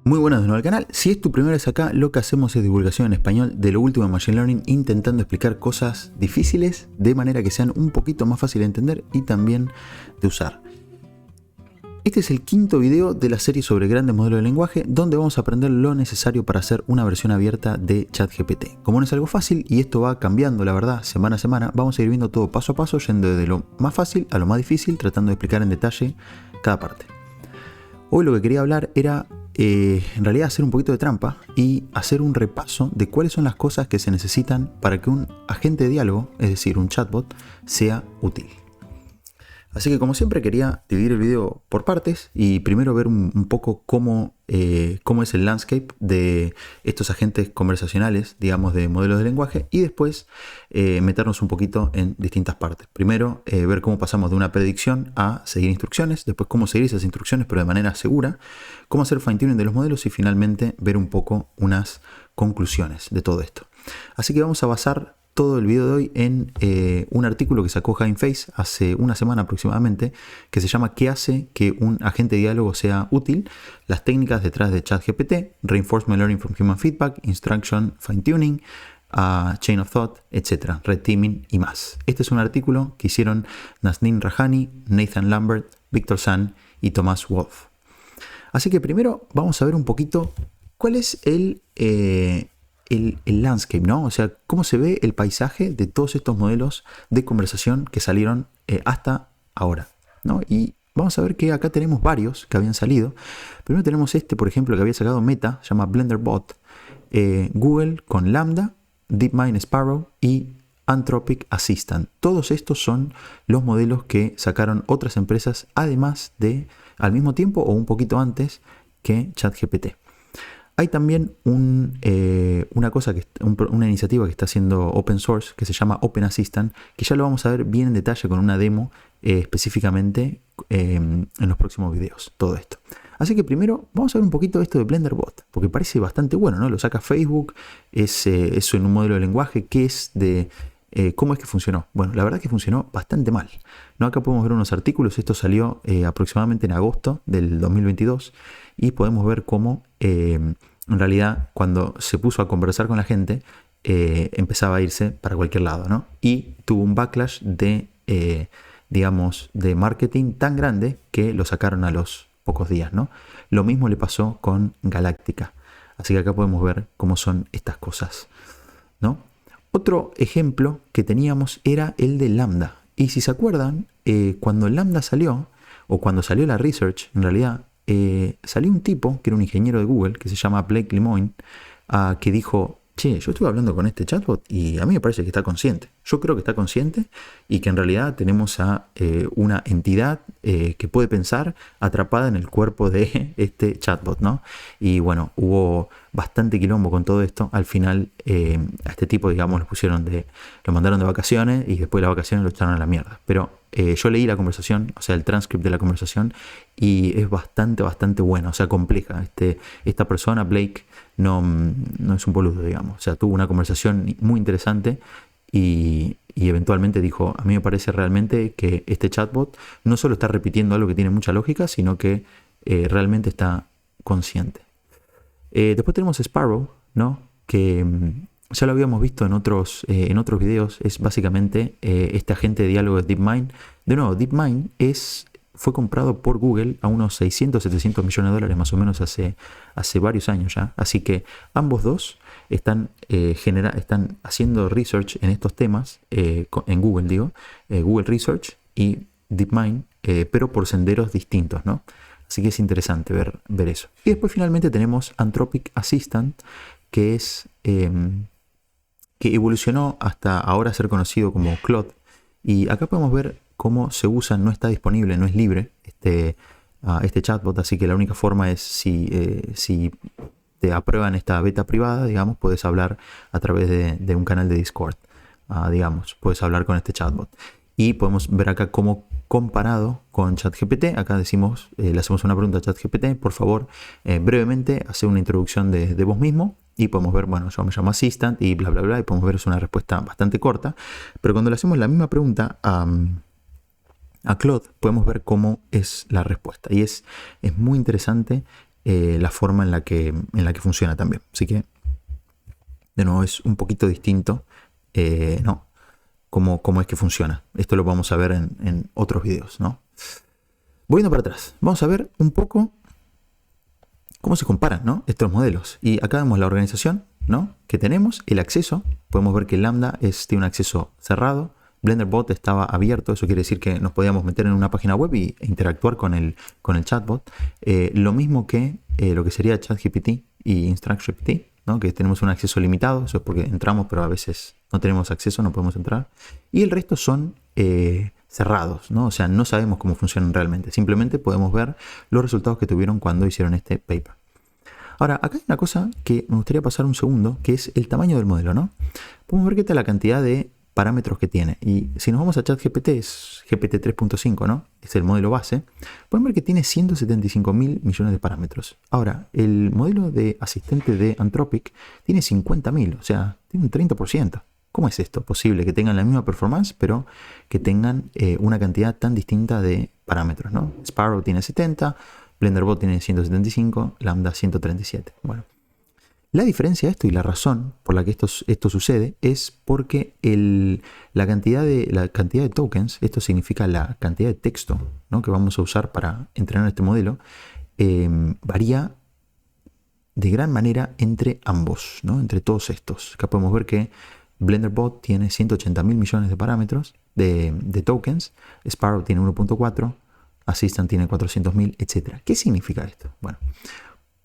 Muy buenas de nuevo al canal. Si es tu primera vez acá, lo que hacemos es divulgación en español de lo último en Machine Learning, intentando explicar cosas difíciles de manera que sean un poquito más fácil de entender y también de usar. Este es el quinto video de la serie sobre grandes modelos de lenguaje, donde vamos a aprender lo necesario para hacer una versión abierta de ChatGPT. Como no es algo fácil y esto va cambiando, la verdad, semana a semana, vamos a ir viendo todo paso a paso, yendo de lo más fácil a lo más difícil, tratando de explicar en detalle cada parte. Hoy lo que quería hablar era en realidad hacer un poquito de trampa y hacer un repaso de cuáles son las cosas que se necesitan para que un agente de diálogo, es decir, un chatbot, sea útil. Así que como siempre quería dividir el video por partes y primero ver un poco cómo es el landscape de estos agentes conversacionales, digamos, de modelos de lenguaje, y después meternos un poquito en distintas partes. Primero ver cómo pasamos de una predicción a seguir instrucciones, después cómo seguir esas instrucciones pero de manera segura, cómo hacer fine tuning de los modelos y finalmente ver un poco unas conclusiones de todo esto. Así que vamos a basar todo el video de hoy en un artículo que sacó Hugging Face hace una semana aproximadamente, que se llama ¿Qué hace que un agente de diálogo sea útil? Las técnicas detrás de ChatGPT, Reinforcement Learning from Human Feedback, Instruction Fine Tuning, Chain of Thought, etc., Red Teaming y más. Este es un artículo que hicieron Nazneen Rajani, Nathan Lambert, Victor Sun y Thomas Wolf. Así que primero vamos a ver un poquito cuál es el landscape, ¿no? O sea, cómo se ve el paisaje de todos estos modelos de conversación que salieron hasta ahora, ¿no? Y vamos a ver que acá tenemos varios que habían salido. Primero tenemos este, por ejemplo, que había sacado Meta, se llama BlenderBot, Google con Lambda, DeepMind Sparrow y Anthropic Assistant. Todos estos son los modelos que sacaron otras empresas, además de, al mismo tiempo o un poquito antes que ChatGPT. Hay también una iniciativa que está haciendo open source que se llama Open Assistant, que ya lo vamos a ver bien en detalle con una demo específicamente en los próximos videos, todo esto. Así que primero vamos a ver un poquito esto de BlenderBot, porque parece bastante bueno, ¿no? Lo saca Facebook, eso en un modelo de lenguaje, ¿cómo es que funcionó? Bueno, la verdad es que funcionó bastante mal, ¿no? Acá podemos ver unos artículos, esto salió aproximadamente en agosto del 2022 y podemos ver cómo en realidad cuando se puso a conversar con la gente empezaba a irse para cualquier lado, ¿no? Y tuvo un backlash de marketing tan grande que lo sacaron a los pocos días, ¿no? Lo mismo le pasó con Galactica, así que acá podemos ver cómo son estas cosas, ¿no? Otro ejemplo que teníamos era el de Lambda. Y si se acuerdan, cuando Lambda salió, o cuando salió la research, en realidad, salió un tipo que era un ingeniero de Google, que se llama Blake Lemoine, que dijo, che, yo estuve hablando con este chatbot y a mí me parece que está consciente. Yo creo que está consciente y que en realidad tenemos a una entidad que puede pensar atrapada en el cuerpo de este chatbot, ¿no? Y bueno, hubo bastante quilombo con todo esto. Al final a este tipo, digamos, lo mandaron de vacaciones y después de las vacaciones lo echaron a la mierda. Pero yo leí la conversación, o sea, el transcript de la conversación, y es bastante buena, o sea, compleja. Esta persona, Blake, no es un boludo, digamos. O sea, tuvo una conversación muy interesante y eventualmente dijo, a mí me parece realmente que este chatbot no solo está repitiendo algo que tiene mucha lógica, sino que realmente está consciente. Después tenemos Sparrow, ¿no? Que ya lo habíamos visto en otros videos. Es básicamente este agente de diálogo de DeepMind. De nuevo, DeepMind fue comprado por Google a unos 600-700 millones de dólares más o menos hace varios años ya. Así que ambos dos están haciendo research en estos temas, en Google, Google Research y DeepMind, pero por senderos distintos, ¿no? Así que es interesante ver eso. Y después finalmente tenemos Anthropic Assistant, que que evolucionó hasta ahora ser conocido como Claude. Y acá podemos ver cómo se usa, no está disponible, no es libre este chatbot, así que la única forma es si te aprueban esta beta privada, digamos, puedes hablar a través de un canal de Discord, digamos, puedes hablar con este chatbot. Y podemos ver acá cómo comparado con ChatGPT, acá decimos, le hacemos una pregunta a ChatGPT, por favor, brevemente, hace una introducción de vos mismo. Y podemos ver, bueno, yo me llamo Assistant y bla, bla, bla, y podemos ver, es una respuesta bastante corta. Pero cuando le hacemos la misma pregunta a Claude, podemos ver cómo es la respuesta. Y es muy interesante la forma en la que funciona también. Así que, de nuevo, es un poquito distinto, ¿no? Cómo es que funciona. Esto lo vamos a ver en otros videos, ¿no? Volviendo para atrás, vamos a ver un poco cómo se comparan, ¿no?, estos modelos. Y acá vemos la organización, ¿no?, que tenemos, el acceso. Podemos ver que Lambda tiene un acceso cerrado. BlenderBot estaba abierto, eso quiere decir que nos podíamos meter en una página web e interactuar con el chatbot. Lo mismo que lo que sería ChatGPT y InstructGPT, ¿no?, que tenemos un acceso limitado. Eso es porque entramos, pero a veces no tenemos acceso, no podemos entrar. Y el resto son cerrados, ¿no? O sea, no sabemos cómo funcionan realmente. Simplemente podemos ver los resultados que tuvieron cuando hicieron este paper. Ahora, acá hay una cosa que me gustaría pasar un segundo, que es el tamaño del modelo, ¿no? Podemos ver qué está la cantidad de parámetros que tiene. Y si nos vamos a ChatGPT, es GPT 3.5, ¿no? Es el modelo base. Podemos ver que tiene 175.000 millones de parámetros. Ahora, el modelo de asistente de Anthropic tiene 50.000, o sea, tiene un 30%. ¿Cómo es esto posible? Que tengan la misma performance, pero que tengan una cantidad tan distinta de parámetros, ¿no? Sparrow tiene 70, BlenderBot tiene 175, Lambda 137. Bueno, la diferencia de esto y la razón por la que esto sucede es porque la cantidad de tokens, esto significa la cantidad de texto, ¿no?, que vamos a usar para entrenar este modelo, varía de gran manera entre ambos, ¿no?, entre todos estos. Acá podemos ver que BlenderBot tiene 180.000 millones de parámetros de tokens, Sparrow tiene 1.4, Assistant tiene 400.000, etc. ¿Qué significa esto? Bueno,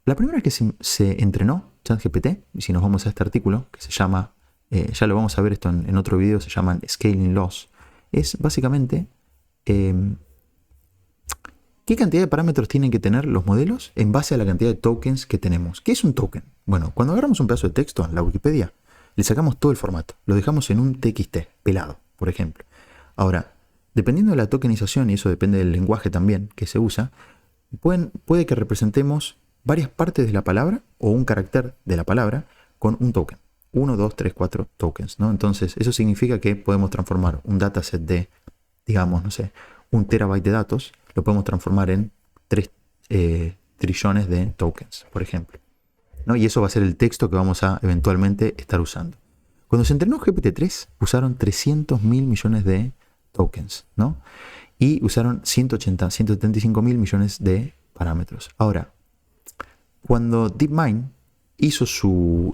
la primera vez que se entrenó ChatGPT, y si nos vamos a este artículo, que se llama, ya lo vamos a ver esto en otro video, se llaman Scaling Laws, es básicamente qué cantidad de parámetros tienen que tener los modelos en base a la cantidad de tokens que tenemos. ¿Qué es un token? Bueno, cuando agarramos un pedazo de texto en la Wikipedia, le sacamos todo el formato, lo dejamos en un TXT pelado, por ejemplo. Ahora, dependiendo de la tokenización, y eso depende del lenguaje también que se usa, puede que representemos varias partes de la palabra o un carácter de la palabra con un token. 1, 2, 3, 4 tokens, ¿no? Entonces, eso significa que podemos transformar un dataset de, digamos, no sé, 1 terabyte de datos, lo podemos transformar en 3 trillones de tokens, por ejemplo, ¿no? Y eso va a ser el texto que vamos a eventualmente estar usando. Cuando se entrenó GPT-3, usaron 300.000 millones de tokens, ¿no? Y usaron 175.000 millones de parámetros. Ahora, cuando DeepMind hizo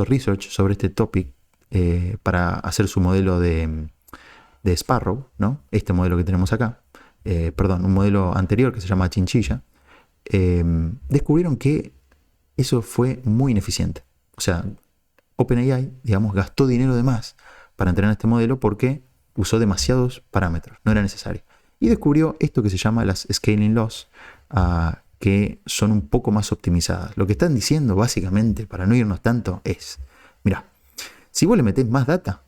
research sobre este topic para hacer su modelo de Sparrow, ¿no?, este modelo que tenemos acá, un modelo anterior que se llama Chinchilla, descubrieron que eso fue muy ineficiente. O sea, OpenAI, digamos, gastó dinero de más para entrenar este modelo porque usó demasiados parámetros, no era necesario. Y descubrió esto que se llama las Scaling Laws, que son un poco más optimizadas. Lo que están diciendo, básicamente, para no irnos tanto, es, mira, si vos le metés más data,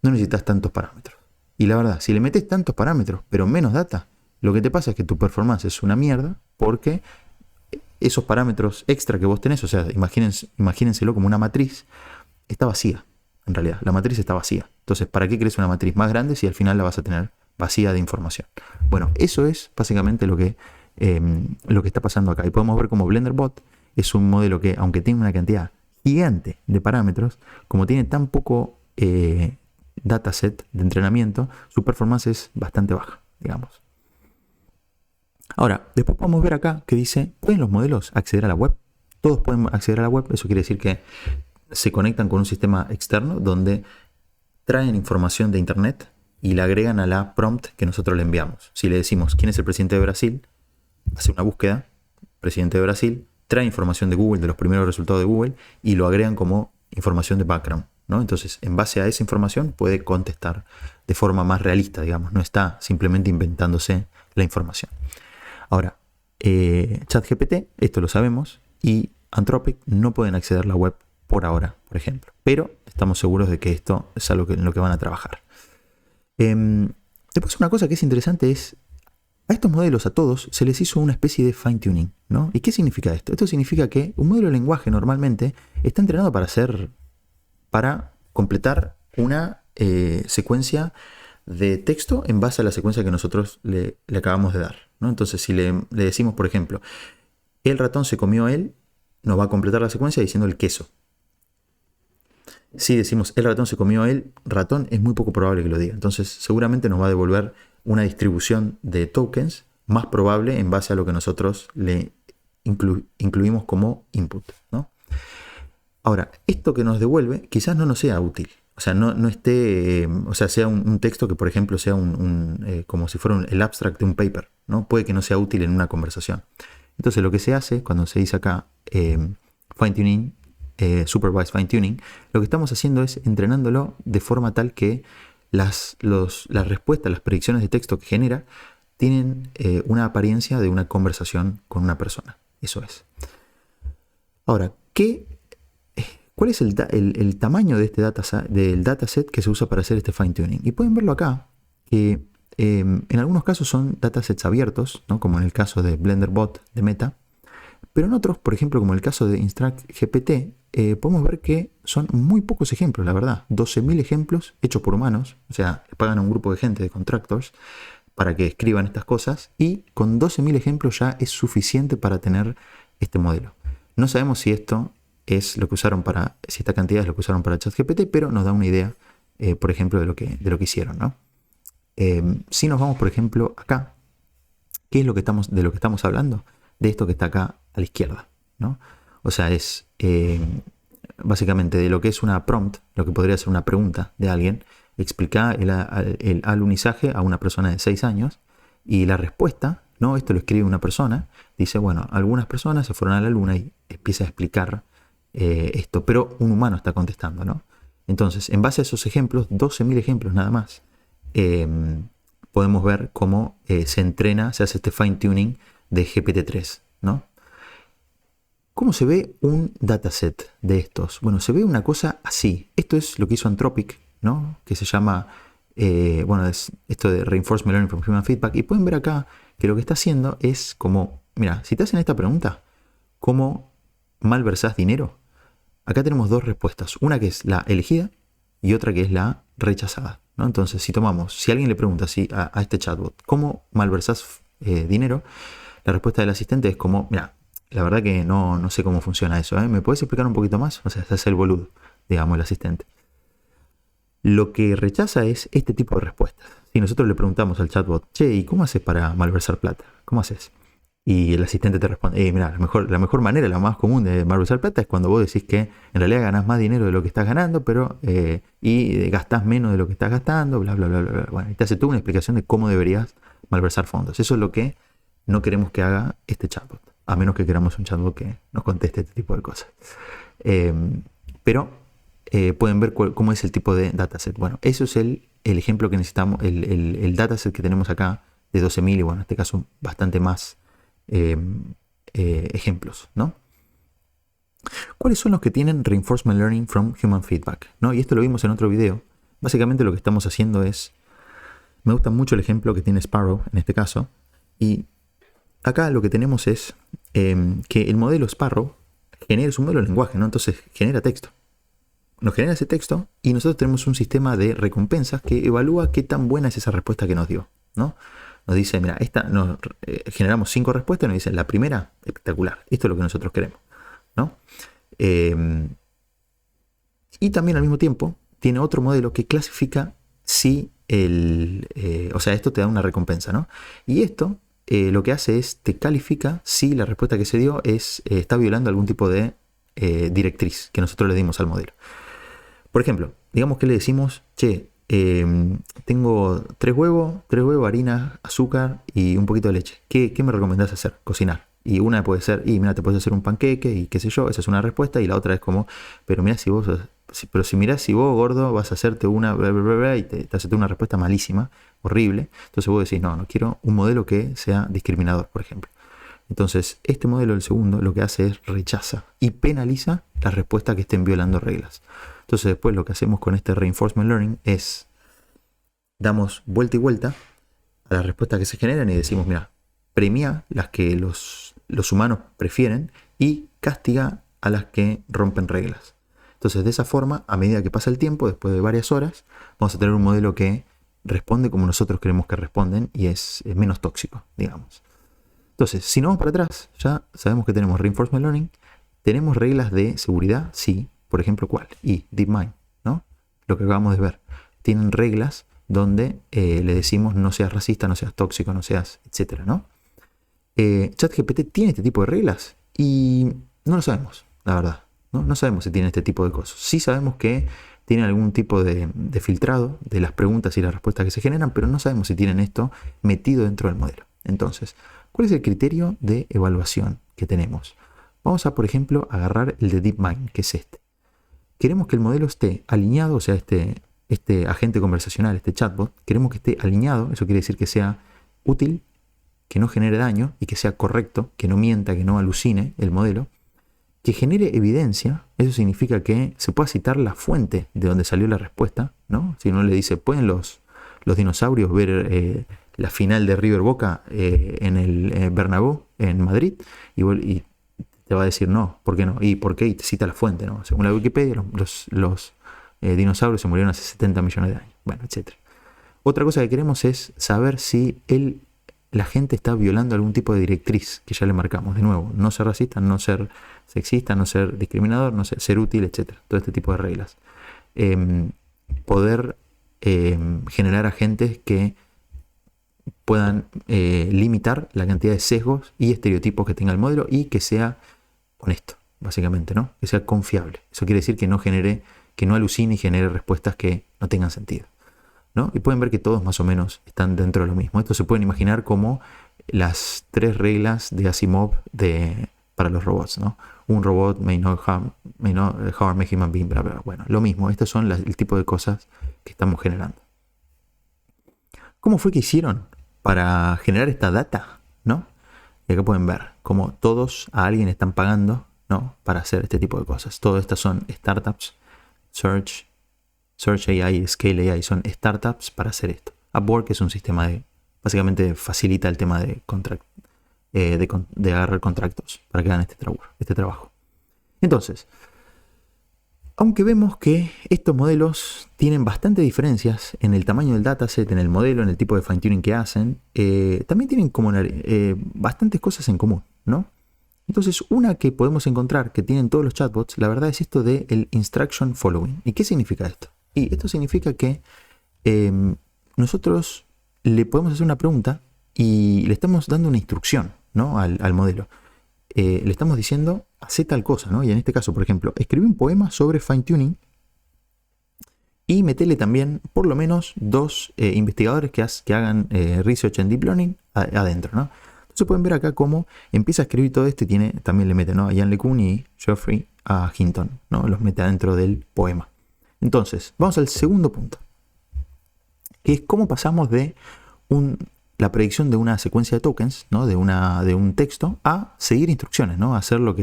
no necesitas tantos parámetros. Y la verdad, si le metés tantos parámetros, pero menos data, lo que te pasa es que tu performance es una mierda, porque esos parámetros extra que vos tenés, o sea, imagínenselo como una matriz, está vacía. En realidad, la matriz está vacía. Entonces, ¿para qué querés una matriz más grande si al final la vas a tener vacía de información? Bueno, eso es básicamente lo que está pasando acá. Y podemos ver como BlenderBot es un modelo que, aunque tiene una cantidad gigante de parámetros, como tiene tan poco dataset de entrenamiento, su performance es bastante baja, digamos. Ahora, después podemos ver acá que dice, ¿pueden los modelos acceder a la web? Todos pueden acceder a la web. Eso quiere decir que se conectan con un sistema externo donde traen información de internet y la agregan a la prompt que nosotros le enviamos. Si le decimos quién es el presidente de Brasil, hace una búsqueda, presidente de Brasil, trae información de Google, de los primeros resultados de Google, y lo agregan como información de background, ¿no? Entonces, en base a esa información puede contestar de forma más realista, digamos, no está simplemente inventándose la información. Ahora, ChatGPT, esto lo sabemos, y Anthropic no pueden acceder a la web por ahora, por ejemplo. Pero estamos seguros de que esto es algo en lo que van a trabajar. Después una cosa que es interesante es, a estos modelos, a todos, se les hizo una especie de fine-tuning, ¿no? ¿Y qué significa esto? Esto significa que un modelo de lenguaje normalmente está entrenado para completar una secuencia de texto en base a la secuencia que nosotros le acabamos de dar, ¿no? Entonces, si le decimos, por ejemplo, el ratón se comió él, nos va a completar la secuencia diciendo el queso. Si decimos el ratón se comió el ratón, es muy poco probable que lo diga. Entonces seguramente nos va a devolver una distribución de tokens más probable en base a lo que nosotros le incluimos como input, ¿no? Ahora, esto que nos devuelve quizás no nos sea útil. O sea, no esté, o sea, sea un texto que, por ejemplo, sea como si fuera el abstract de un paper, ¿no? Puede que no sea útil en una conversación. Entonces, lo que se hace cuando se dice acá fine tuning, supervised fine tuning, lo que estamos haciendo es entrenándolo de forma tal que las respuestas, las predicciones de texto que genera, tienen una apariencia de una conversación con una persona. Eso es. Ahora, ¿cuál es el tamaño de este del dataset que se usa para hacer este fine tuning? Y pueden verlo acá, que en algunos casos son datasets abiertos, ¿no? Como en el caso de BlenderBot de Meta, pero en otros, por ejemplo, como el caso de InstructGPT, podemos ver que son muy pocos ejemplos, la verdad. 12.000 ejemplos hechos por humanos, o sea, le pagan a un grupo de gente, de contractors, para que escriban estas cosas, y con 12.000 ejemplos ya es suficiente para tener este modelo. No sabemos si esto es lo que usaron si esta cantidad es lo que usaron para ChatGPT, pero nos da una idea, por ejemplo, de lo que hicieron, ¿no? Si nos vamos, por ejemplo, acá, ¿qué es de lo que estamos hablando? De esto que está acá a la izquierda, ¿no? O sea, es básicamente de lo que es una prompt, lo que podría ser una pregunta de alguien, explicar el alunizaje a una persona de 6 años, y la respuesta, ¿no? Esto lo escribe una persona, dice, bueno, algunas personas se fueron a la luna, y empieza a explicar esto, pero un humano está contestando, ¿no? Entonces, en base a esos ejemplos, 12.000 ejemplos nada más, podemos ver cómo se hace este fine tuning de GPT-3, ¿no? ¿Cómo se ve un dataset de estos? Bueno, se ve una cosa así. Esto es lo que hizo Anthropic, ¿no? Que se llama, es esto de Reinforcement Learning from Human Feedback. Y pueden ver acá que lo que está haciendo es como, mira, si te hacen esta pregunta, ¿cómo malversás dinero? Acá tenemos dos respuestas. Una que es la elegida y otra que es la rechazada, ¿no? Entonces, si alguien le pregunta a este chatbot, ¿cómo malversás dinero? La respuesta del asistente es como, mira, la verdad que no sé cómo funciona eso, ¿eh? ¿Me puedes explicar un poquito más? O sea, se hace el boludo, digamos, el asistente. Lo que rechaza es este tipo de respuestas. Si nosotros le preguntamos al chatbot, che, ¿y cómo haces para malversar plata? ¿Cómo haces? Y el asistente te responde, mira, la mejor manera, la más común de malversar plata es cuando vos decís que en realidad ganás más dinero de lo que estás ganando, pero y gastás menos de lo que estás gastando, bla, bla, bla, bla, bla. Bueno, y te hace toda una explicación de cómo deberías malversar fondos. Eso es lo que no queremos que haga este chatbot, a menos que queramos un chatbot que nos conteste este tipo de cosas. Pero pueden ver cómo es el tipo de dataset. Bueno, eso es el ejemplo que necesitamos, el dataset que tenemos acá de 12.000 y bueno, en este caso bastante más ejemplos, ¿no? ¿Cuáles son los que tienen Reinforcement Learning from Human Feedback? ¿No? Y esto lo vimos en otro video. Básicamente lo que estamos haciendo es, me gusta mucho el ejemplo que tiene Sparrow en este caso, y acá lo que tenemos es que el modelo Sparrow es un modelo de lenguaje, ¿no? Entonces genera texto. Nos genera ese texto y nosotros tenemos un sistema de recompensas que evalúa qué tan buena es esa respuesta que nos dio, ¿no? Nos dice, mira, generamos 5 respuestas y nos dice, la primera, espectacular, esto es lo que nosotros queremos, ¿no? Y también al mismo tiempo tiene otro modelo que clasifica si o sea, esto te da una recompensa, ¿no? Y esto lo que hace es, te califica si la respuesta que se dio está violando algún tipo de directriz que nosotros le dimos al modelo. Por ejemplo, digamos que le decimos, che, tengo 3 huevos, harina, azúcar y un poquito de leche. ¿Qué me recomendás hacer? Cocinar. Y una puede ser, mira, te puedes hacer un panqueque y qué sé yo, esa es una respuesta. Y la otra es como, pero mira, si vos gordo vas a hacerte una bla, bla, bla, bla, y te haces una respuesta malísima, horrible. Entonces vos decís, no quiero un modelo que sea discriminador, por ejemplo. Entonces, este modelo, el segundo, lo que hace es rechaza y penaliza las respuestas que estén violando reglas. Entonces después lo que hacemos con este Reinforcement Learning es damos vuelta y vuelta a las respuestas que se generan y decimos, mira, premia las que los humanos prefieren y castiga a las que rompen reglas. Entonces de esa forma, a medida que pasa el tiempo, después de varias horas, vamos a tener un modelo que responde como nosotros queremos que responden y es menos tóxico, digamos. Entonces, si nos vamos para atrás, ya sabemos que tenemos Reinforcement Learning. ¿Tenemos reglas de seguridad? Sí. Por ejemplo, ¿cuál? Y DeepMind, ¿no? Lo que acabamos de ver. Tienen reglas donde le decimos no seas racista, no seas tóxico, no seas, etcétera, ¿no? ChatGPT tiene este tipo de reglas y no lo sabemos, la verdad. No sabemos si tiene este tipo de cosas. Sí sabemos que tienen algún tipo de filtrado de las preguntas y las respuestas que se generan, pero no sabemos si tienen esto metido dentro del modelo. Entonces, ¿cuál es el criterio de evaluación que tenemos? Vamos a, por ejemplo, agarrar el de DeepMind, que es este. Queremos que el modelo esté alineado, o sea, este agente conversacional, este chatbot, queremos que esté alineado, eso quiere decir que sea útil, que no genere daño y que sea correcto, que no mienta, que no alucine el modelo, que genere evidencia. Eso significa que se pueda citar la fuente de donde salió la respuesta, ¿no? Si uno le dice, ¿pueden los dinosaurios ver la final de River Boca en el Bernabéu, en Madrid? Y te va a decir no, ¿por qué no? ¿Y por qué? Y te cita la fuente, ¿no? Según la Wikipedia, los dinosaurios se murieron hace 70 millones de años, bueno, etc. Otra cosa que queremos es saber si la gente está violando algún tipo de directriz que ya le marcamos. De nuevo, no ser racista, no ser sexista, no ser discriminador, no ser útil, etc. Todo este tipo de reglas. Poder generar agentes que puedan limitar la cantidad de sesgos y estereotipos que tenga el modelo y que sea honesto, básicamente, ¿no? Que sea confiable. Eso quiere decir que no alucine y genere respuestas que no tengan sentido, ¿no? Y pueden ver que todos más o menos están dentro de lo mismo. Esto se pueden imaginar como las 3 reglas de Asimov para los robots, ¿no? Un robot may not harm a human being, bla, bla, bla. Bueno, lo mismo. Estos son el tipo de cosas que estamos generando. ¿Cómo fue que hicieron para generar esta data, ¿no? Y acá pueden ver cómo todos a alguien están pagando, ¿no? Para hacer este tipo de cosas. Todas estas son startups, Search AI, Scale AI, son startups para hacer esto. Upwork es un sistema básicamente facilita el tema de agarrar contratos para que hagan este trabajo. Entonces, aunque vemos que estos modelos tienen bastantes diferencias en el tamaño del dataset, en el modelo, en el tipo de fine tuning que hacen, también tienen como bastantes cosas en común, ¿no? Entonces, una que podemos encontrar que tienen todos los chatbots, la verdad es esto del instruction following. ¿Y qué significa esto? Y esto significa que nosotros le podemos hacer una pregunta y le estamos dando una instrucción, ¿no? al modelo. Le estamos diciendo, hace tal cosa, ¿no? Y en este caso, por ejemplo, escribí un poema sobre fine tuning y metele también por lo menos 2 investigadores que hagan research en deep learning adentro, ¿no? Entonces pueden ver acá cómo empieza a escribir todo esto y también le mete, ¿no? A Ian LeCun y Geoffrey a Hinton, ¿no? Los mete adentro del poema. Entonces, vamos al segundo punto, que es cómo pasamos de la predicción de una secuencia de tokens, ¿no? de un texto, a seguir instrucciones, ¿no? A hacer a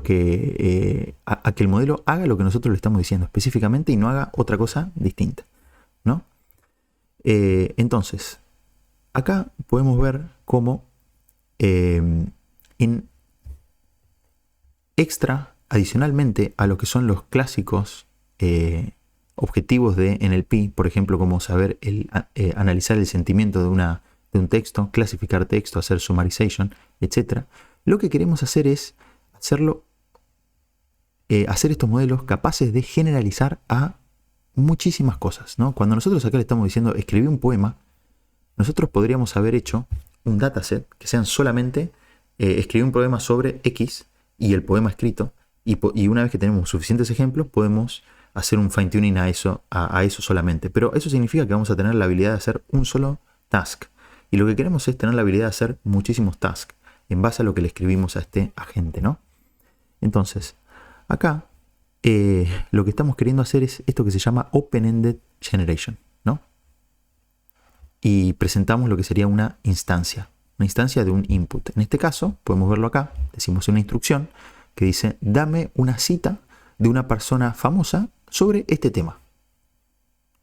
que el modelo haga lo que nosotros le estamos diciendo específicamente y no haga otra cosa distinta, ¿no? Entonces, acá podemos ver cómo adicionalmente a lo que son los clásicos objetivos de NLP, por ejemplo, como saber analizar el sentimiento de un texto, clasificar texto, hacer summarization, etc. Lo que queremos hacer es hacer estos modelos capaces de generalizar a muchísimas cosas, ¿no? Cuando nosotros acá le estamos diciendo escribí un poema, nosotros podríamos haber hecho un dataset que sean solamente escribir un poema sobre X y el poema escrito, y una vez que tenemos suficientes ejemplos podemos hacer un fine tuning a eso solamente. Pero eso significa que vamos a tener la habilidad de hacer un solo task, y lo que queremos es tener la habilidad de hacer muchísimos tasks en base a lo que le escribimos a este agente, ¿no? Entonces, acá lo que estamos queriendo hacer es esto que se llama Open-Ended Generation, ¿no? Y presentamos lo que sería una instancia de un input. En este caso, podemos verlo acá, decimos una instrucción que dice, dame una cita de una persona famosa sobre este tema.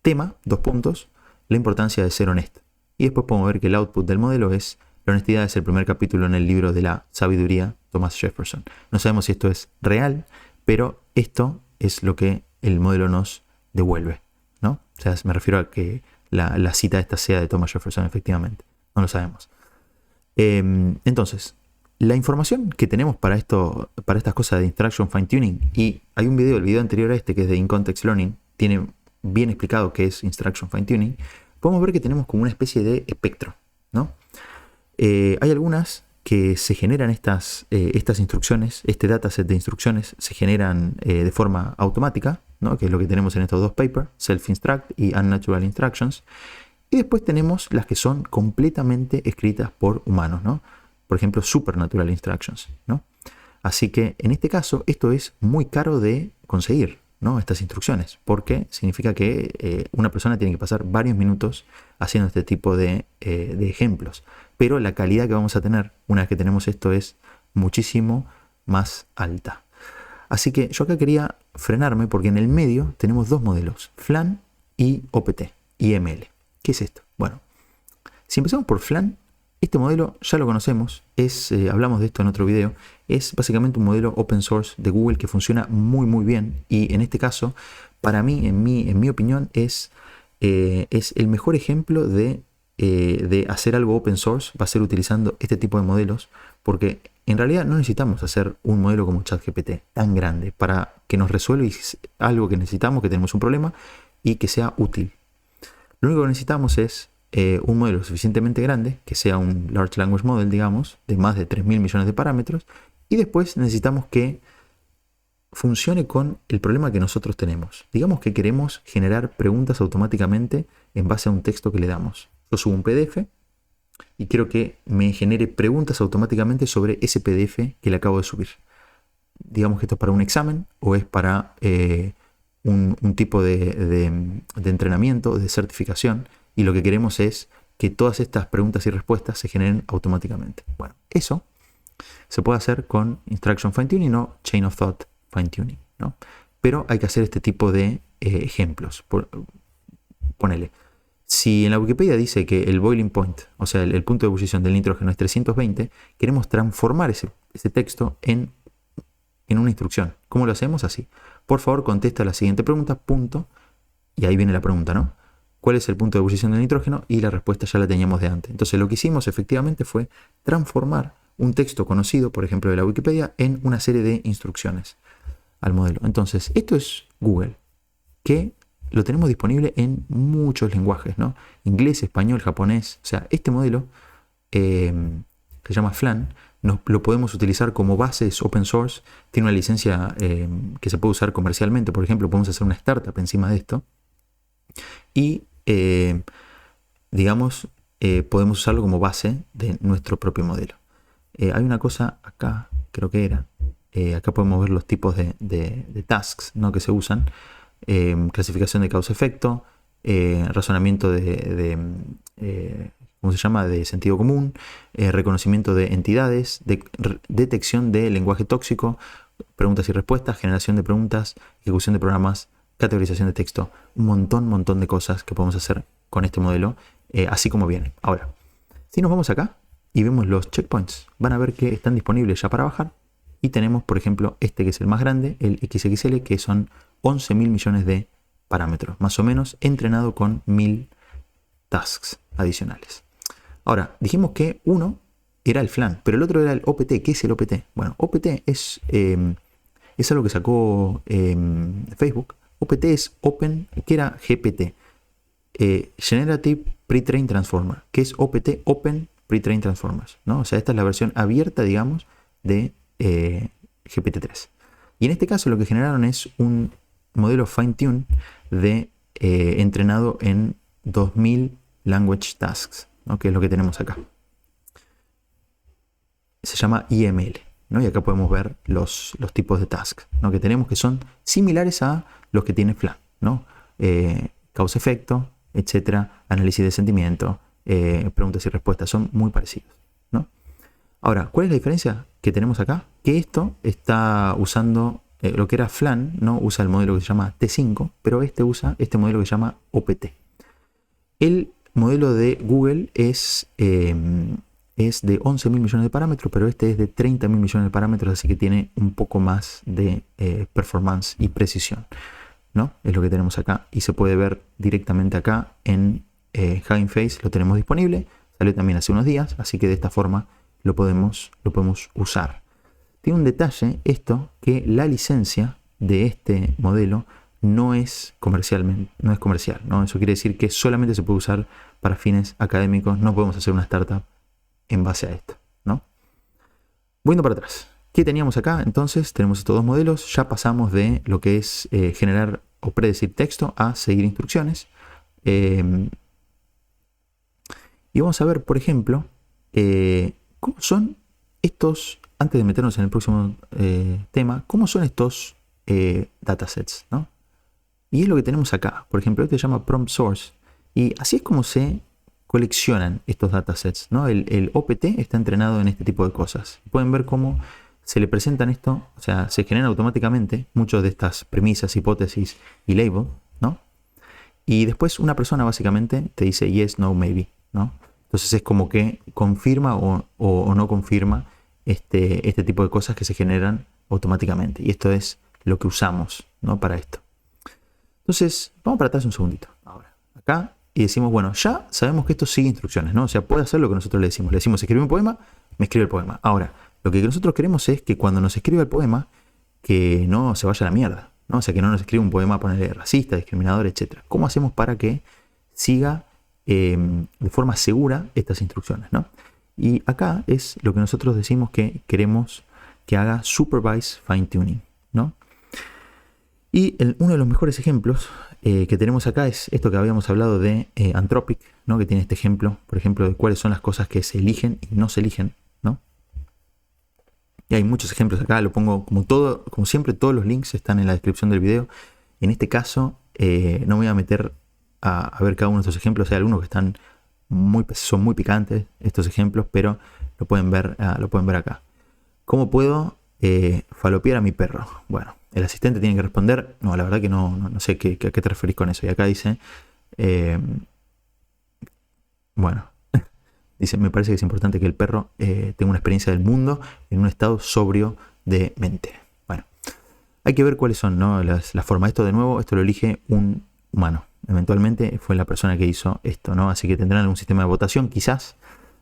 Tema, 2 puntos, la importancia de ser honesto. Y después podemos ver que el output del modelo es, la honestidad es el primer capítulo en el libro de la sabiduría, Thomas Jefferson. No sabemos si esto es real, pero esto es lo que el modelo nos devuelve, ¿no? O sea, me refiero a que la cita esta sea de Thomas Jefferson, efectivamente. No lo sabemos. Entonces, la información que tenemos para estas cosas de Instruction Fine Tuning, y hay un video, el video anterior a este, que es de In Context Learning, tiene bien explicado qué es Instruction Fine Tuning. Podemos ver que tenemos como una especie de espectro, ¿no? Hay algunas que se generan estas instrucciones, este dataset de instrucciones se generan de forma automática, ¿no? Que es lo que tenemos en estos dos papers, Self-Instruct y Unnatural Instructions. Y después tenemos las que son completamente escritas por humanos, ¿no? Por ejemplo, Supernatural Instructions, ¿no? Así que en este caso esto es muy caro de conseguir, ¿no? Estas instrucciones, porque significa que una persona tiene que pasar varios minutos haciendo este tipo de ejemplos. Pero la calidad que vamos a tener una vez que tenemos esto es muchísimo más alta. Así que yo acá quería frenarme porque en el medio tenemos dos modelos, FLAN y OPT, IML. ¿Qué es esto? Bueno, si empezamos por FLAN, este modelo ya lo conocemos, hablamos de esto en otro video, es básicamente un modelo open source de Google que funciona muy muy bien, y en este caso, para mí, en mi opinión, es el mejor ejemplo de hacer algo open source, va a ser utilizando este tipo de modelos, porque en realidad no necesitamos hacer un modelo como ChatGPT tan grande para que nos resuelva algo que necesitamos, que tenemos un problema y que sea útil. Lo único que necesitamos es un modelo suficientemente grande, que sea un Large Language Model, digamos, de más de 3.000 millones de parámetros, y después necesitamos que funcione con el problema que nosotros tenemos. Digamos que queremos generar preguntas automáticamente en base a un texto que le damos. Yo subo un PDF y quiero que me genere preguntas automáticamente sobre ese PDF que le acabo de subir. Digamos que esto es para un examen o es para un tipo de entrenamiento, de certificación, y lo que queremos es que todas estas preguntas y respuestas se generen automáticamente. Bueno, eso se puede hacer con Instruction Fine Tuning o Chain of Thought Fine Tuning, ¿no? Pero hay que hacer este tipo de ejemplos. Ponele, si en la Wikipedia dice que el boiling point, o sea, el punto de ebullición del nitrógeno es 320, queremos transformar ese texto en una instrucción. ¿Cómo lo hacemos? Así. Por favor, contesta la siguiente pregunta, punto, y ahí viene la pregunta, ¿no? ¿Cuál es el punto de ebullición del nitrógeno? Y la respuesta ya la teníamos de antes. Entonces lo que hicimos efectivamente fue transformar un texto conocido, por ejemplo, de la Wikipedia, en una serie de instrucciones al modelo. Entonces, esto es Google, que lo tenemos disponible en muchos lenguajes, ¿no? Inglés, español, japonés. O sea, este modelo, que se llama FLAN, lo podemos utilizar como base, es open source, tiene una licencia que se puede usar comercialmente. Por ejemplo, podemos hacer una startup encima de esto. Y, digamos, podemos usarlo como base de nuestro propio modelo. Hay una cosa acá, creo que era, acá podemos ver los tipos de tasks, ¿no? Que se usan. Clasificación de causa-efecto, razonamiento ¿cómo se llama? De sentido común, reconocimiento de entidades, detección de lenguaje tóxico, preguntas y respuestas, generación de preguntas, ejecución de programas, categorización de texto, un montón de cosas que podemos hacer con este modelo, así como viene. Ahora, si nos vamos acá y vemos los checkpoints, van a ver que están disponibles ya para bajar, y tenemos, por ejemplo, este que es el más grande, el XXL, que son 11.000 millones de parámetros, más o menos, entrenado con 1.000 tasks adicionales. Ahora, dijimos que uno era el FLAN, pero el otro era el OPT. ¿Qué es el OPT? Bueno, OPT es algo que sacó Facebook. OPT es Open, que era GPT, Generative Pre-trained Transformer, que es OPT, Open Pre-trained Transformers, ¿no? O sea, esta es la versión abierta, digamos, de GPT-3. Y en este caso lo que generaron es un modelo fine-tune entrenado en 2000 language tasks, ¿no? Que es lo que tenemos acá. Se llama IML, ¿no? Y acá podemos ver los tipos de tasks, ¿no? Que tenemos, que son similares a los que tiene FLAN, ¿no? Causa-efecto, etcétera, análisis de sentimiento, preguntas y respuestas, son muy parecidos, ¿no? Ahora, ¿cuál es la diferencia que tenemos acá? Que esto está usando lo que era FLAN, ¿no? Usa el modelo que se llama T5, pero usa este modelo que se llama OPT. El modelo de Google es de 11.000 millones de parámetros, pero este es de 30.000 millones de parámetros, así que tiene un poco más de performance y precisión, ¿no? Es lo que tenemos acá y se puede ver directamente acá en Hugging Face, lo tenemos disponible. Salió también hace unos días, así que de esta forma lo podemos usar. Tiene un detalle esto, que la licencia de este modelo no es comercial, ¿no? Eso quiere decir que solamente se puede usar para fines académicos. No podemos hacer una startup en base a esto, ¿no? Volviendo para atrás, ¿qué teníamos acá? Entonces tenemos estos dos modelos. Ya pasamos de lo que es generar o predecir texto a seguir instrucciones. Y vamos a ver, por ejemplo, cómo son estos, antes de meternos en el próximo tema, cómo son estos datasets, ¿no? Y es lo que tenemos acá. Por ejemplo, este se llama prompt source. Y así es como se coleccionan estos datasets, ¿no? El OPT está entrenado en este tipo de cosas. Pueden ver cómo se le presentan esto, o sea, se generan automáticamente muchas de estas premisas, hipótesis y label, ¿no? Y después una persona básicamente te dice yes, no, maybe, ¿no? Entonces es como que confirma o no confirma este tipo de cosas que se generan automáticamente. Y esto es lo que usamos, ¿no? Para esto. Entonces, vamos para atrás un segundito. Ahora, acá, y decimos, bueno, ya sabemos que esto sigue instrucciones, ¿no? O sea, puede hacer lo que nosotros le decimos. Le decimos, escribe un poema, me escribe el poema. Ahora, lo que nosotros queremos es que cuando nos escriba el poema, que no se vaya a la mierda, ¿no? O sea, que no nos escriba un poema, ponerle racista, discriminador, etc. ¿Cómo hacemos para que siga de forma segura estas instrucciones, ¿no? Y acá es lo que nosotros decimos que queremos que haga supervised fine tuning, ¿no? Y uno de los mejores ejemplos que tenemos acá es esto que habíamos hablado de Anthropic, ¿no? Que tiene este ejemplo, por ejemplo, de cuáles son las cosas que se eligen y no se eligen, ¿no? Y hay muchos ejemplos acá, lo pongo como siempre, todos los links están en la descripción del video. En este caso, no me voy a meter a ver cada uno de estos ejemplos. Hay algunos que son muy picantes estos ejemplos, pero lo pueden ver acá. ¿Cómo puedo falopear a mi perro? Bueno, el asistente tiene que responder, no, la verdad que no sé a qué te referís con eso. Y acá dice, bueno, dice, me parece que es importante que el perro tenga una experiencia del mundo en un estado sobrio de mente. Bueno, hay que ver cuáles son, ¿no? las formas. Esto de nuevo, esto lo elige un humano. Eventualmente fue la persona que hizo esto, ¿no? Así que tendrán un sistema de votación, quizás,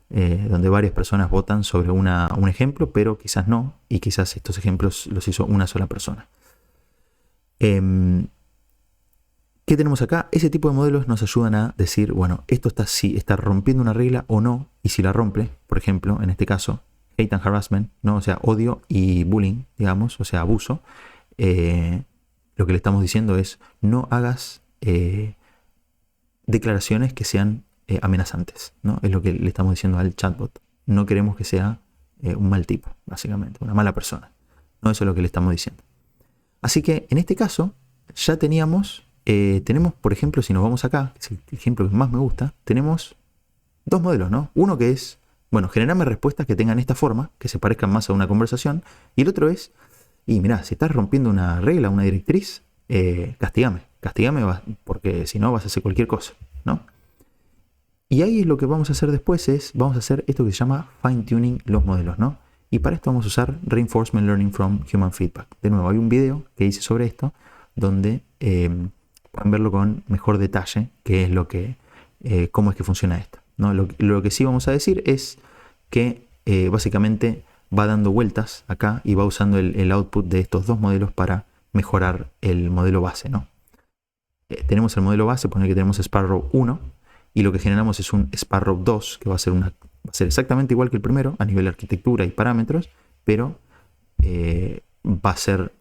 donde varias personas votan sobre un ejemplo, pero quizás no, y quizás estos ejemplos los hizo una sola persona. ¿Qué tenemos acá? Ese tipo de modelos nos ayudan a decir, bueno, esto está rompiendo una regla o no, y si la rompe, por ejemplo, en este caso, hate and harassment, ¿no? O sea, odio y bullying, digamos, o sea, abuso, lo que le estamos diciendo es, no hagas declaraciones que sean amenazantes, ¿no? Es lo que le estamos diciendo al chatbot. No queremos que sea un mal tipo, básicamente, una mala persona. No, eso es lo que le estamos diciendo. Así que en este caso ya tenemos, por ejemplo, si nos vamos acá, que es el ejemplo que más me gusta, tenemos dos modelos, ¿no? Uno que es, bueno, generarme respuestas que tengan esta forma, que se parezcan más a una conversación, y el otro es, y mirá, si estás rompiendo una regla, una directriz, castígame, porque si no vas a hacer cualquier cosa, ¿no? Y ahí lo que vamos a hacer después vamos a hacer esto que se llama fine tuning los modelos, ¿no? Y para esto vamos a usar Reinforcement Learning from Human Feedback. De nuevo, hay un video que hice sobre esto, donde pueden verlo con mejor detalle, qué es cómo es que funciona esto, ¿no? Lo que sí vamos a decir es que básicamente va dando vueltas acá y va usando el output de estos dos modelos para mejorar el modelo base, ¿no? Tenemos el modelo base, poner que tenemos Sparrow 1, y lo que generamos es un Sparrow 2, que va a ser exactamente igual que el primero a nivel de arquitectura y parámetros, pero va a ser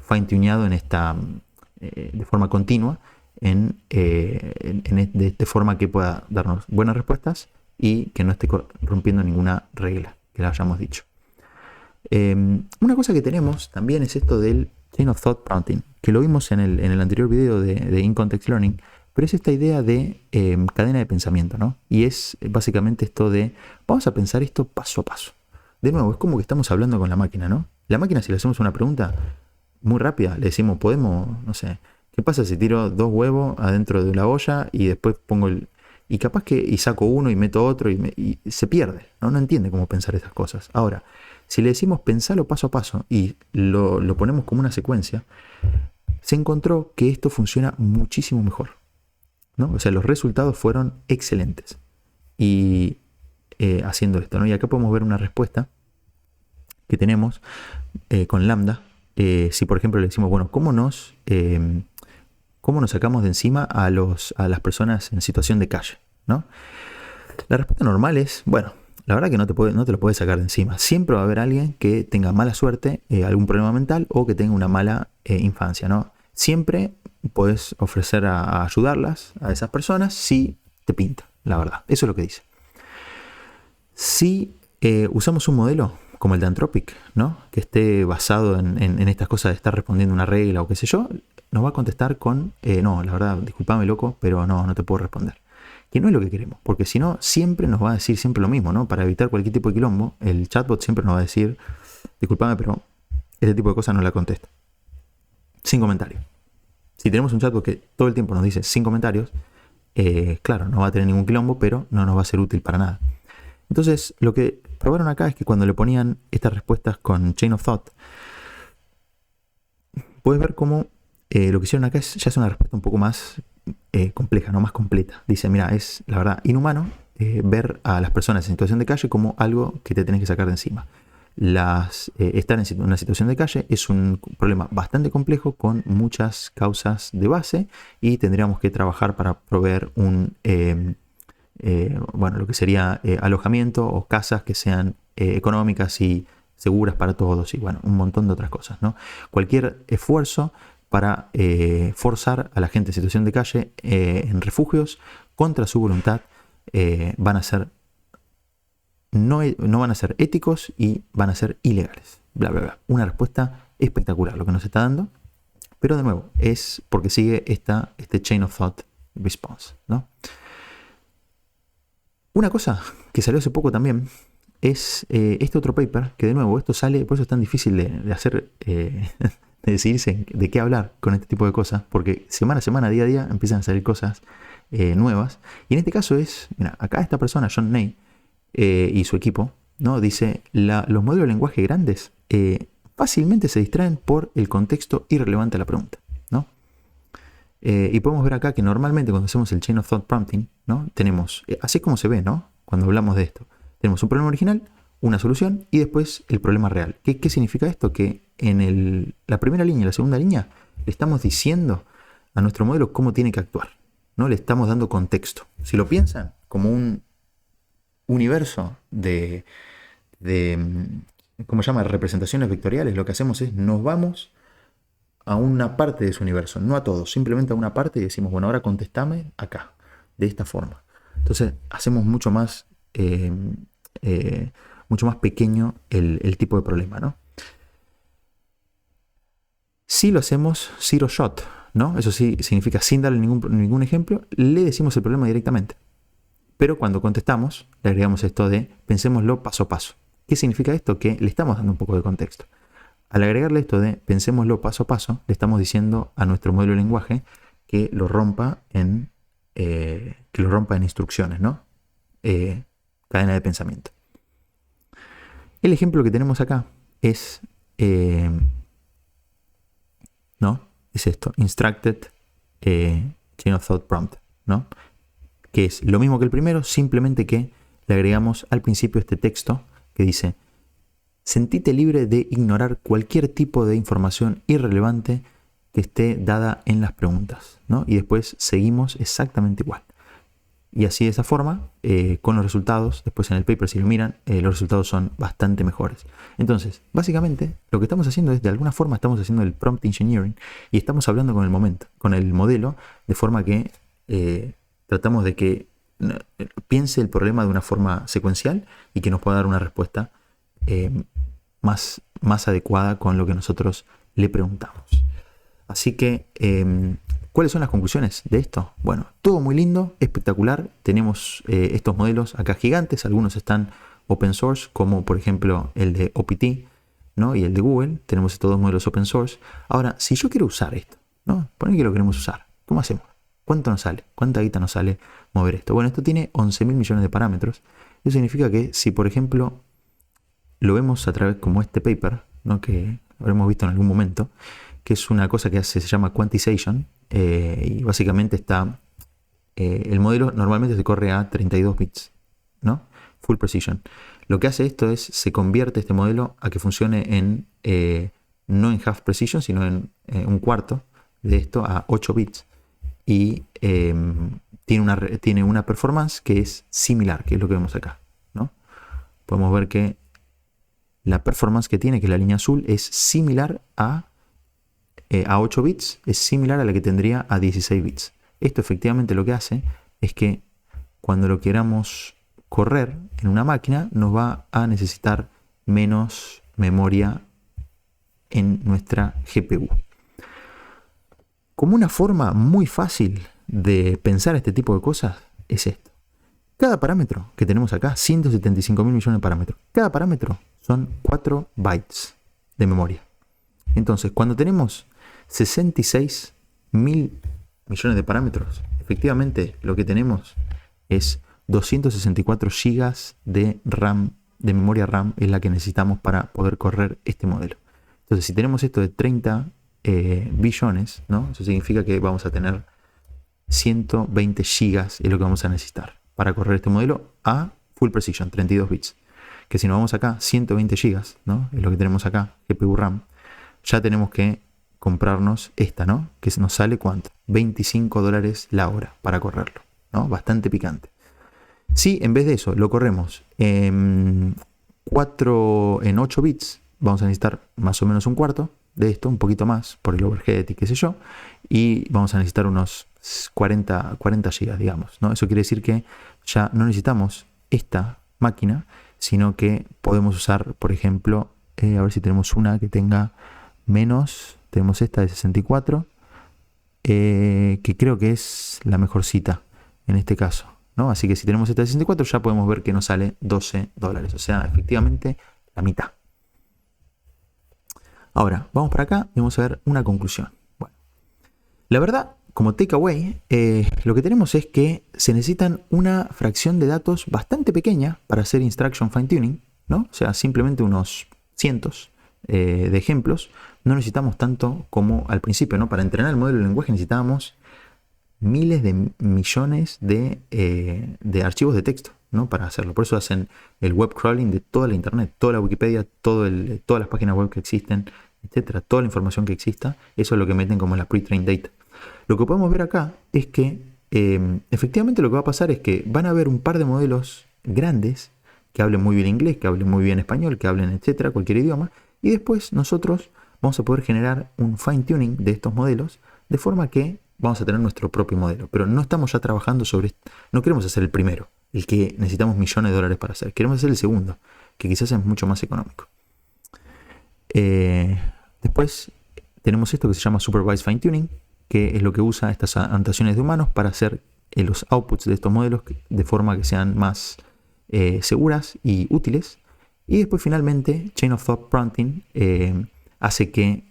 fine-tuneado de forma continua, de forma que pueda darnos buenas respuestas y que no esté rompiendo ninguna regla que le hayamos dicho. Una cosa que tenemos también es esto del Chain of Thought Prompting, que lo vimos en el anterior video de In Context Learning, pero es esta idea de cadena de pensamiento, ¿no? Y es básicamente esto de, vamos a pensar esto paso a paso. De nuevo, es como que estamos hablando con la máquina, ¿no? La máquina, si le hacemos una pregunta muy rápida, le decimos, no sé, ¿qué pasa si tiro 2 huevos adentro de la olla y después y capaz que saco uno y meto otro y se pierde, ¿no? No entiende cómo pensar esas cosas. Ahora, si le decimos pensarlo paso a paso y lo ponemos como una secuencia, se encontró que esto funciona muchísimo mejor, ¿no? O sea, los resultados fueron excelentes. y haciendo esto, ¿no? Y acá podemos ver una respuesta que tenemos con Lambda. Si por ejemplo le decimos, bueno, ¿cómo nos sacamos de encima a las personas en situación de calle, ¿no? La respuesta normal es, bueno, la verdad que no te lo puedes sacar de encima. Siempre va a haber alguien que tenga mala suerte, algún problema mental o que tenga una mala infancia, ¿no? Siempre puedes ofrecer a ayudarlas a esas personas si te pinta, la verdad. Eso es lo que dice. Si usamos un modelo como el de Anthropic, ¿no? Que esté basado en estas cosas de estar respondiendo una regla o qué sé yo, nos va a contestar con, no, la verdad, discúlpame loco, pero no te puedo responder. Que no es lo que queremos, porque si no, siempre nos va a decir siempre lo mismo, ¿no? Para evitar cualquier tipo de quilombo, el chatbot siempre nos va a decir, discúlpame, pero este tipo de cosas no la contesta. Sin comentarios. Si tenemos un chatbot que todo el tiempo nos dice sin comentarios, claro, no va a tener ningún quilombo, pero no nos va a ser útil para nada. Entonces, lo que probaron acá es que cuando le ponían estas respuestas con Chain of Thought, puedes ver cómo lo que hicieron acá ya es una respuesta un poco más compleja, no más completa. Dice, mira, es la verdad inhumano ver a las personas en situación de calle como algo que te tenés que sacar de encima. Estar en una situación de calle es un problema bastante complejo con muchas causas de base y tendríamos que trabajar para proveer lo que sería alojamiento o casas que sean económicas y seguras para todos y bueno, un montón de otras cosas, ¿no? Cualquier esfuerzo para forzar a la gente en situación de calle en refugios contra su voluntad van a ser no van a ser éticos y van a ser ilegales. Bla, bla, bla. Una respuesta espectacular lo que nos está dando, pero de nuevo es porque sigue este chain of thought response, ¿no? Una cosa que salió hace poco también es este otro paper, que de nuevo esto sale, por eso es tan difícil de hacer, de decidirse de qué hablar con este tipo de cosas, porque semana a semana, día a día, empiezan a salir cosas nuevas. Y en este caso es, mira, acá esta persona, John Ney, y su equipo, ¿no? Dice, los modelos de lenguaje grandes fácilmente se distraen por el contexto irrelevante a la pregunta, ¿no? Y podemos ver acá que normalmente cuando hacemos el Chain of Thought Prompting, ¿no? Tenemos, así es como se ve, ¿no? Cuando hablamos de esto, tenemos un problema original, una solución y después el problema real. ¿Qué significa esto? Que en la primera línea y la segunda línea le estamos diciendo a nuestro modelo cómo tiene que actuar, ¿no? Le estamos dando contexto. Si lo piensan como un universo de ¿cómo se llama? Representaciones vectoriales, lo que hacemos es nos vamos a una parte de ese universo, no a todos, simplemente a una parte y decimos, bueno, ahora contestame acá, de esta forma. Entonces hacemos mucho más pequeño el tipo de problema, ¿no? Si lo hacemos zero shot, ¿no? Eso sí significa sin darle ningún ejemplo, le decimos el problema directamente. Pero cuando contestamos, le agregamos esto de pensémoslo paso a paso. ¿Qué significa esto? Que le estamos dando un poco de contexto. Al agregarle esto de pensémoslo paso a paso, le estamos diciendo a nuestro modelo de lenguaje que lo rompa en instrucciones, ¿no? Cadena de pensamiento. El ejemplo que tenemos acá es, ¿no? Es esto, instructed chain of thought prompt, ¿no? Que es lo mismo que el primero, simplemente que le agregamos al principio este texto que dice, sentite libre de ignorar cualquier tipo de información irrelevante que esté dada en las preguntas, ¿no? Y después seguimos exactamente igual. Y así de esa forma, con los resultados, después en el paper si lo miran, los resultados son bastante mejores. Entonces, básicamente, lo que estamos haciendo es, de alguna forma, estamos haciendo el prompt engineering y estamos hablando con el modelo, de forma que tratamos de que piense el problema de una forma secuencial y que nos pueda dar una respuesta más adecuada con lo que nosotros le preguntamos. Así que, ¿cuáles son las conclusiones de esto? Bueno, todo muy lindo, espectacular. Tenemos estos modelos acá gigantes, algunos están open source, como por ejemplo el de OPT, ¿no? Y el de Google. Tenemos estos dos modelos open source. Ahora, si yo quiero usar esto, ¿no? Poner que lo queremos usar, ¿cómo hacemos? ¿Cuánto nos sale? ¿Cuánta guita nos sale mover esto? Bueno, esto tiene 11.000 millones de parámetros. Eso significa que si, por ejemplo, lo vemos a través como este paper, ¿no? Que habremos visto en algún momento, que es una cosa que se llama quantization, y básicamente está, el modelo normalmente se corre a 32 bits, ¿no? Full Precision. Lo que hace esto es, se convierte este modelo a que funcione en, no en Half Precision, sino en un cuarto de esto a 8 bits. Y tiene una performance que es similar, que es lo que vemos acá, ¿no? Podemos ver que la performance que tiene, que es la línea azul, es similar a 8 bits, es similar a la que tendría a 16 bits. Esto efectivamente lo que hace es que cuando lo queramos correr en una máquina, nos va a necesitar menos memoria en nuestra GPU. Como una forma muy fácil de pensar este tipo de cosas es esto. Cada parámetro que tenemos acá, 175 mil millones de parámetros, cada parámetro son 4 bytes de memoria. Entonces, cuando tenemos 66 mil millones de parámetros, efectivamente lo que tenemos es 264 gigas de RAM, de memoria RAM, es la que necesitamos para poder correr este modelo. Entonces, si tenemos esto de 30 billones, ¿no? Eso significa que vamos a tener 120 gigas, es lo que vamos a necesitar para correr este modelo a Full Precision, 32 bits. Que si nos vamos acá, 120 gigas, ¿no? Es lo que tenemos acá, GPU RAM. Ya tenemos que comprarnos esta, ¿no? Que nos sale ¿cuánto? $25 la hora para correrlo, ¿no? Bastante picante. Si en vez de eso lo corremos en 8 bits, vamos a necesitar más o menos un cuarto de esto, un poquito más por el overhead y qué sé yo, y vamos a necesitar unos 40 gigas, digamos, ¿no? Eso quiere decir que ya no necesitamos esta máquina, sino que podemos usar, por ejemplo, a ver si tenemos una que tenga menos, tenemos esta de 64, que creo que es la mejorcita en este caso, ¿no? Así que si tenemos esta de 64 ya podemos ver que nos sale $12, o sea, efectivamente la mitad. Ahora, vamos para acá y vamos a ver una conclusión. Bueno, la verdad, como takeaway, lo que tenemos es que se necesitan una fracción de datos bastante pequeña para hacer instruction fine tuning, ¿no? O sea, simplemente unos cientos de ejemplos. No necesitamos tanto como al principio, ¿no? Para entrenar el modelo de lenguaje necesitábamos miles de millones de archivos de texto, ¿no? Para hacerlo. Por eso hacen el web crawling de toda la internet, toda la Wikipedia, todas las páginas web que existen, etcétera, toda la información que exista. Eso es lo que meten como la pre-trained data. Lo que podemos ver acá es que efectivamente lo que va a pasar es que van a haber un par de modelos grandes que hablen muy bien inglés, que hablen muy bien español, que hablen, etcétera, cualquier idioma, y después nosotros vamos a poder generar un fine tuning de estos modelos de forma que vamos a tener nuestro propio modelo. Pero no estamos ya trabajando sobre, no queremos hacer el primero, el que necesitamos millones de dólares para hacer. Queremos hacer el segundo, que quizás es mucho más económico. Después tenemos esto que se llama Supervised Fine Tuning, que es lo que usa estas anotaciones de humanos para hacer los outputs de estos modelos de forma que sean más seguras y útiles. Y después finalmente Chain of Thought Prompting hace que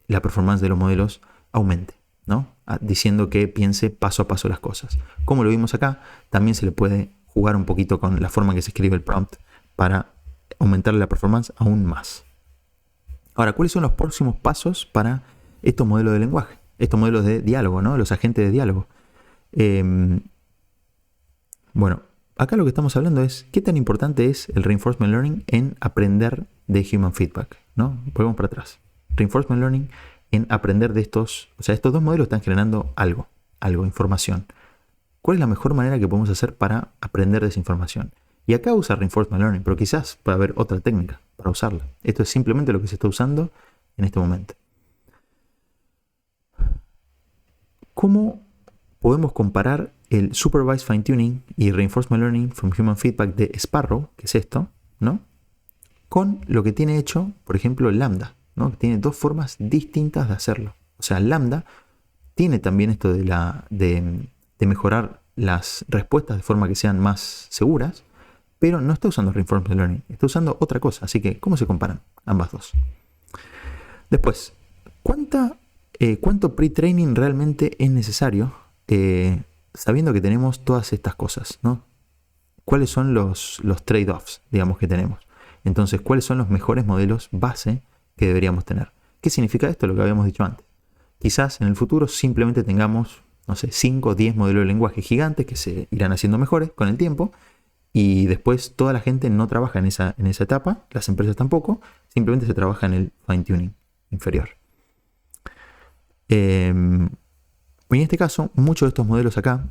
la performance de los modelos aumente, ¿no? Diciendo que piense paso a paso las cosas. Como lo vimos acá, también se le puede jugar un poquito con la forma en que se escribe el prompt para aumentar la performance aún más. Ahora, ¿cuáles son los próximos pasos para estos modelos de lenguaje? Estos modelos de diálogo, ¿no? Los agentes de diálogo. Bueno, acá lo que estamos hablando es qué tan importante es el Reinforcement Learning en aprender de Human Feedback, ¿no? Volvemos para atrás. Reinforcement Learning en aprender de estos, o sea, estos dos modelos están generando algo, información. ¿Cuál es la mejor manera que podemos hacer para aprender de esa información? Y acá usa Reinforcement Learning, pero quizás pueda haber otra técnica para usarla. Esto es simplemente lo que se está usando en este momento. ¿Cómo podemos comparar el Supervised Fine Tuning y Reinforcement Learning from Human Feedback de Sparrow, que es esto, ¿no? Con lo que tiene hecho, por ejemplo, el Lambda, ¿no? Que tiene dos formas distintas de hacerlo. O sea, el Lambda tiene también esto de mejorar las respuestas de forma que sean más seguras, pero no está usando Reinforcement Learning, está usando otra cosa. Así que, ¿cómo se comparan ambas dos? Después, ¿cuánto pre-training realmente es necesario sabiendo que tenemos todas estas cosas, ¿no? ¿Cuáles son los trade-offs, digamos, que tenemos? Entonces, ¿cuáles son los mejores modelos base que deberíamos tener? ¿Qué significa esto? Lo que habíamos dicho antes. Quizás en el futuro simplemente tengamos, no sé, 5 o 10 modelos de lenguaje gigantes que se irán haciendo mejores con el tiempo y después toda la gente no trabaja en esa etapa, las empresas tampoco, simplemente se trabaja en el fine tuning inferior. En este caso, muchos de estos modelos acá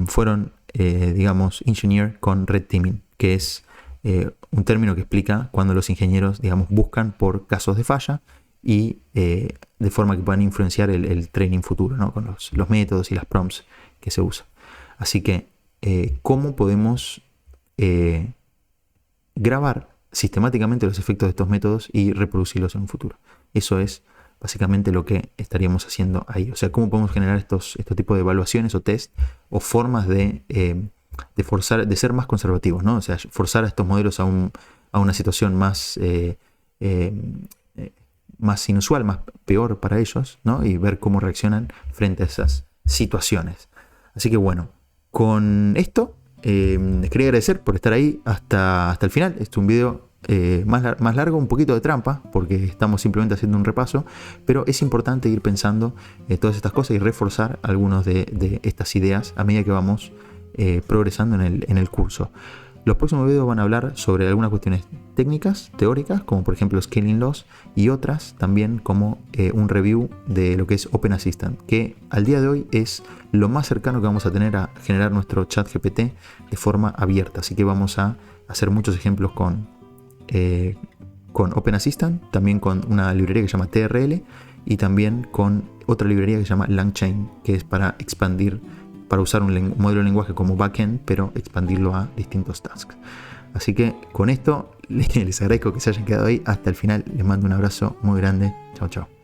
fueron, digamos, engineered con red teaming, que es un término que explica cuando los ingenieros, digamos, buscan por casos de falla y de forma que puedan influenciar el training futuro, ¿no? Con los métodos y las prompts que se usan. Así que, ¿cómo podemos grabar sistemáticamente los efectos de estos métodos y reproducirlos en un futuro? Eso es básicamente lo que estaríamos haciendo ahí. O sea, ¿cómo podemos generar estos tipos de evaluaciones o test o formas de ser más conservativos, ¿no? O sea, forzar a estos modelos a una situación más inusual, más peor para ellos, ¿no? Y ver cómo reaccionan frente a esas situaciones. Así que bueno, con esto les quería agradecer por estar ahí hasta el final. Este es un video más largo, un poquito de trampa, porque estamos simplemente haciendo un repaso, pero es importante ir pensando todas estas cosas y reforzar algunas de estas ideas a medida que vamos progresando en el curso. Los próximos videos van a hablar sobre algunas cuestiones técnicas, teóricas, como por ejemplo Scaling Laws, y otras también como un review de lo que es Open Assistant, que al día de hoy es lo más cercano que vamos a tener a generar nuestro chat GPT de forma abierta. Así que vamos a hacer muchos ejemplos con Open Assistant, también con una librería que se llama TRL y también con otra librería que se llama LangChain, que es para expandir, para usar un modelo de lenguaje como backend, pero expandirlo a distintos tasks. Así que con esto les agradezco que se hayan quedado ahí hasta el final. Les mando un abrazo muy grande. Chao, chao.